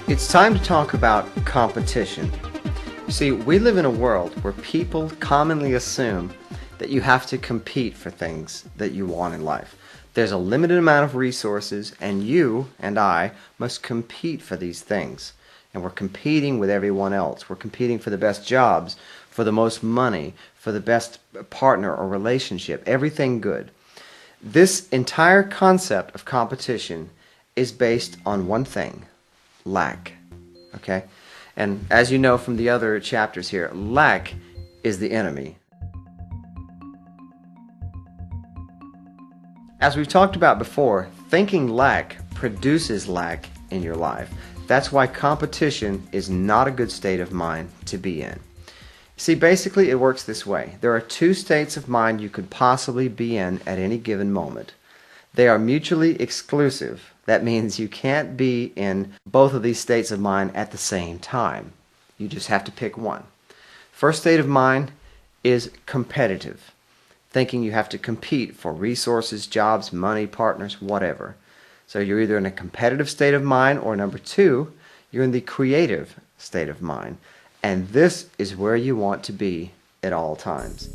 It's time to talk about competition. You see, we live in a world where people commonly assume that you have to compete for things that you want in life. There's a limited amount of resources, and you and I must compete for these things. And we're competing with everyone else. We're competing for the best jobs, for the most money, for the best partner or relationship, everything good. This entire concept of competition is based on one thing: lack. Okay? And as you know from the other chapters here, lack is the enemy. As we've talked about before, thinking lack produces lack in your life. That's why competition is not a good state of mind to be in. See, basically it works this way. There are two states of mind you could possibly be in at any given moment. They are mutually exclusive. That means you can't be in both of these states of mind at the same time. You just have to pick one. First state of mind is competitive, thinking you have to compete for resources, jobs, money, partners, whatever. So you're either in a competitive state of mind, or number two, you're in the creative state of mind. And this is where you want to be at all times.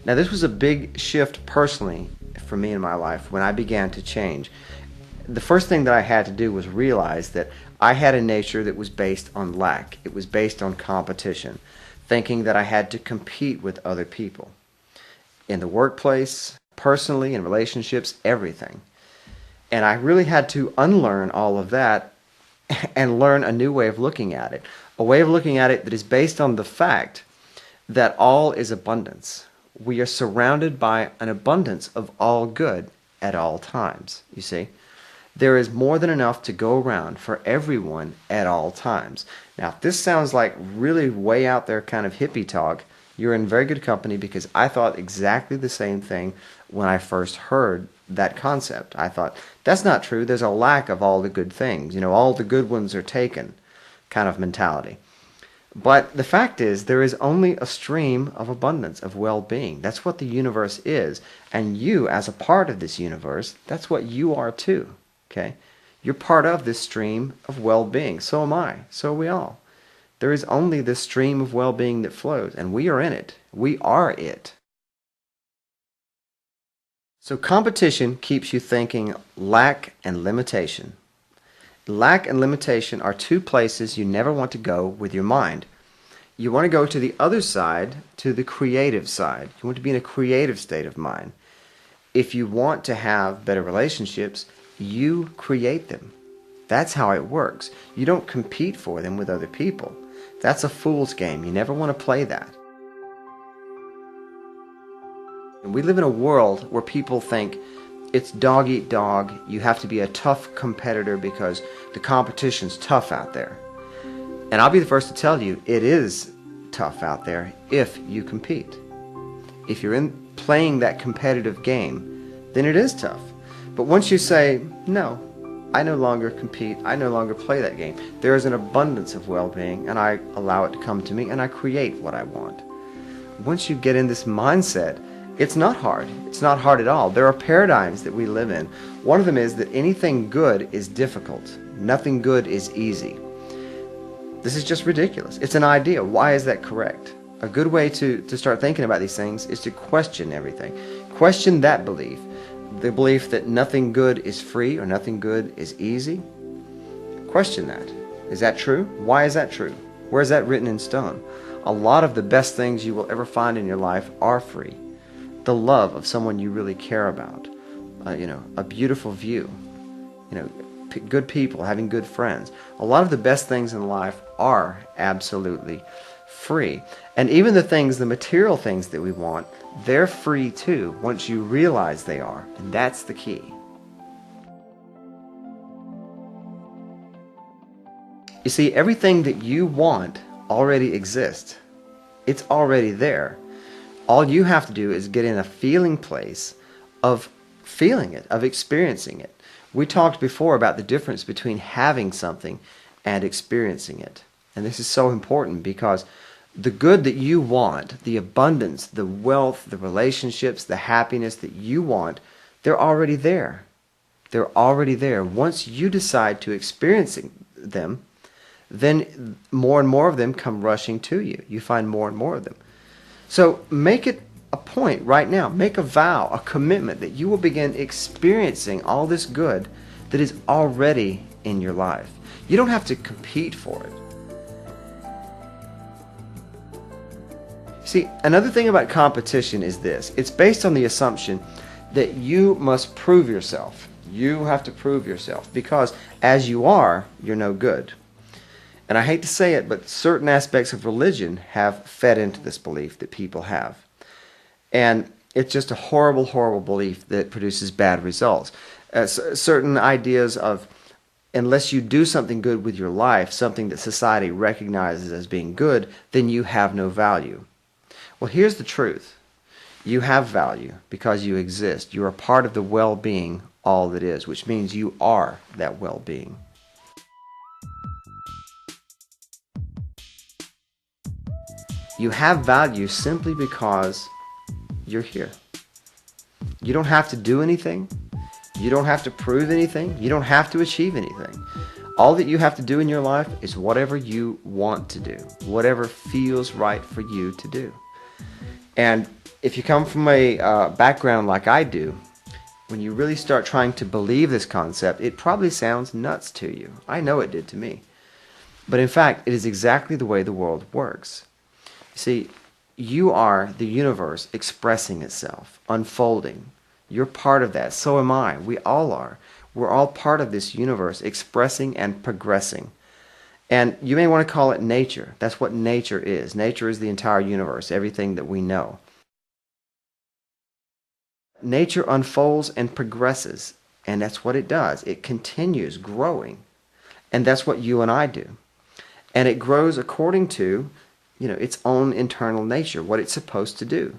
Now, this was a big shift personally for me in my life when I began to change. The first thing that I had to do was realize that I had a nature that was based on lack. It was based on competition, thinking that I had to compete with other people. In the workplace, personally, in relationships, everything. And I really had to unlearn all of that and learn a new way of looking at it. A way of looking at it that is based on the fact that all is abundance. We are surrounded by an abundance of all good at all times, you see. There is more than enough to go around for everyone at all times. Now, if this sounds like really way out there kind of hippie talk, you're in very good company, because I thought exactly the same thing when I first heard that concept. I thought, that's not true. There's a lack of all the good things. You know, all the good ones are taken kind of mentality. But the fact is, there is only a stream of abundance, of well-being. That's what the universe is. And you, as a part of this universe, that's what you are too. Okay? You're part of this stream of well-being. So am I. So are we all. There is only this stream of well-being that flows, and we are in it. We are it. So competition keeps you thinking lack and limitation. Lack and limitation are two places you never want to go with your mind. You want to go to the other side, to the creative side. You want to be in a creative state of mind. If you want to have better relationships, you create them. That's how it works. You don't compete for them with other people. That's a fool's game. You never want to play that. And we live in a world where people think it's dog eat dog. You have to be a tough competitor because the competition's tough out there. And I'll be the first to tell you, it is tough out there if you compete. If you're in playing that competitive game, then it is tough. But once you say, no, I no longer compete, I no longer play that game, there is an abundance of well-being, and I allow it to come to me, and I create what I want. Once you get in this mindset, it's not hard. It's not hard at all. There are paradigms that we live in. One of them is that anything good is difficult. Nothing good is easy. This is just ridiculous. It's an idea. Why is that correct? A good way to start thinking about these things is to question everything. Question that belief. The belief that nothing good is free or nothing good is easy. Question that. Is that true? Why is that true? Where is that written in stone? A lot of the best things you will ever find in your life are free. The love of someone you really care about, a beautiful view, good people, having good friends. A lot of the best things in life are absolutely free. And even the things, the material things that we want, they're free too, once you realize they are. And that's the key. You see, everything that you want already exists. It's already there. All you have to do is get in a feeling place of feeling it, of experiencing it. We talked before about the difference between having something and experiencing it. And this is so important, because the good that you want, the abundance, the wealth, the relationships, the happiness that you want, they're already there. They're already there. Once you decide to experience them, then more and more of them come rushing to you. You find more and more of them. So make it a point right now. Make a vow, a commitment that you will begin experiencing all this good that is already in your life. You don't have to compete for it. See, another thing about competition is this. It's based on the assumption that you must prove yourself. You have to prove yourself because as you are, you're no good. And I hate to say it, but certain aspects of religion have fed into this belief that people have. And it's just a horrible, horrible belief that produces bad results. Certain ideas of unless you do something good with your life, something that society recognizes as being good, then you have no value. Well, here's the truth. You have value because you exist. You are part of the well-being all that is, which means you are that well-being. You have value simply because you're here. You don't have to do anything. You don't have to prove anything. You don't have to achieve anything. All that you have to do in your life is whatever you want to do, whatever feels right for you to do. And if you come from a background like I do, when you really start trying to believe this concept, it probably sounds nuts to you. I know it did to me. But in fact, it is exactly the way the world works. See, you are the universe expressing itself, unfolding. You're part of that. So am I. We all are. We're all part of this universe expressing and progressing. And you may want to call it nature. That's what nature is. Nature is the entire universe, everything that we know. Nature unfolds and progresses, and that's what it does. It continues growing. And that's what you and I do. And it grows according to its own internal nature, what it's supposed to do.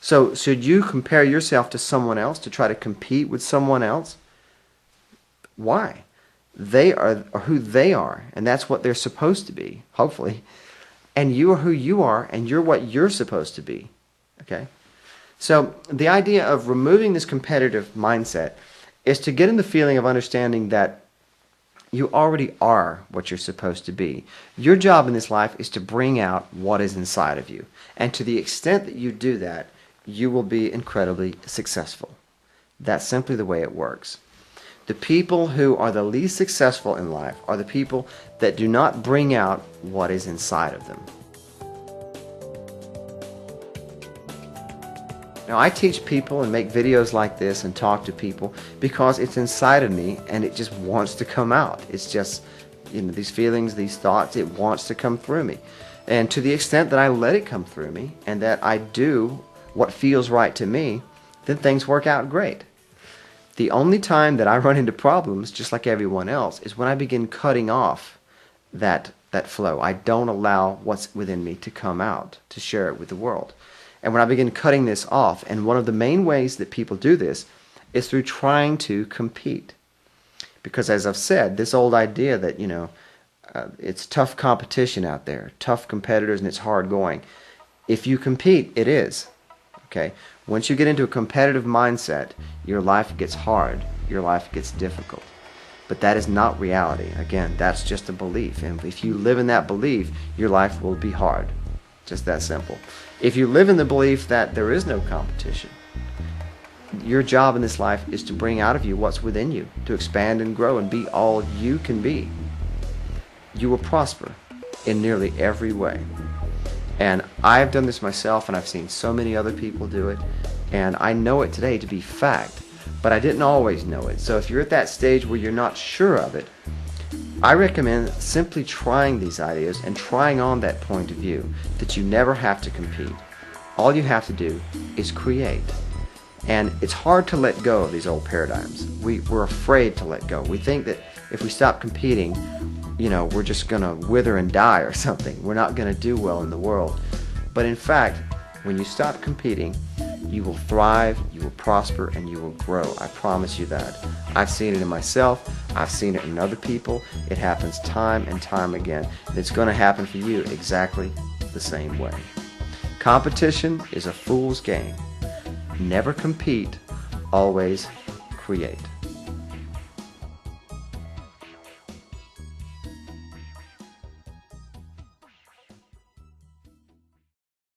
So should you compare yourself to someone else to try to compete with someone else? Why? They are who they are, and that's what they're supposed to be, hopefully. And you are who you are, and you're what you're supposed to be. Okay? So the idea of removing this competitive mindset is to get in the feeling of understanding that you already are what you're supposed to be. Your job in this life is to bring out what is inside of you. And to the extent that you do that, you will be incredibly successful. That's simply the way it works. The people who are the least successful in life are the people that do not bring out what is inside of them. Now, I teach people and make videos like this and talk to people because it's inside of me and it just wants to come out. It's just, these feelings, these thoughts, it wants to come through me. And to the extent that I let it come through me and that I do what feels right to me, then things work out great. The only time that I run into problems, just like everyone else, is when I begin cutting off that flow. I don't allow what's within me to come out, to share it with the world. And when I begin cutting this off, and one of the main ways that people do this is through trying to compete. Because as I've said, this old idea that, it's tough competition out there, tough competitors, and it's hard going. If you compete, it is. Okay? Once you get into a competitive mindset, your life gets hard, your life gets difficult. But that is not reality. Again, that's just a belief. And if you live in that belief, your life will be hard. Just that simple. If you live in the belief that there is no competition, your job in this life is to bring out of you what's within you, to expand and grow and be all you can be. You will prosper in nearly every way. And I've done this myself, and I've seen so many other people do it, and I know it today to be fact, but I didn't always know it. So if you're at that stage where you're not sure of it, I recommend simply trying these ideas and trying on that point of view that you never have to compete. All you have to do is create. And it's hard to let go of these old paradigms. We're afraid to let go. We think that if we stop competing, we're just going to wither and die or something. We're not going to do well in the world. But in fact, when you stop competing, you will thrive, you will prosper, and you will grow. I promise you that. I've seen it in myself. I've seen it in other people. It happens time and time again. And it's going to happen for you exactly the same way. Competition is a fool's game. Never compete. always create.